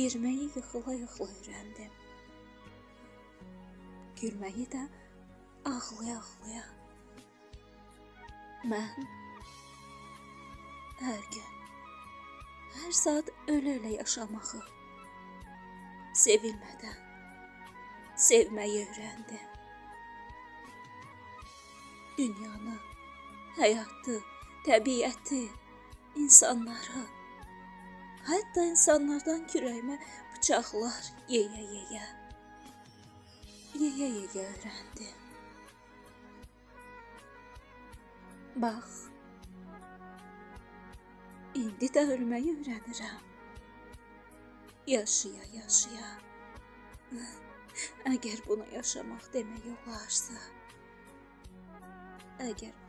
İrməyi yıxıla-yıxıla öyrəndim. Gülməyi də ağlaya-ağlaya. Mən hər gün, hər saat ölə-ölə yaşamağı, sevilmədən sevməyi öyrəndim. Dünyanı, həyatı, təbiəti, insanları, hətta insanlardan kürəyimə bıçaqlar yeyə-yeyə öyrəndim. Bax, indi də ölməyi öyrənirəm. Yaşaya-yaşaya. Əgər bunu yaşamaq demək olarsa, əgər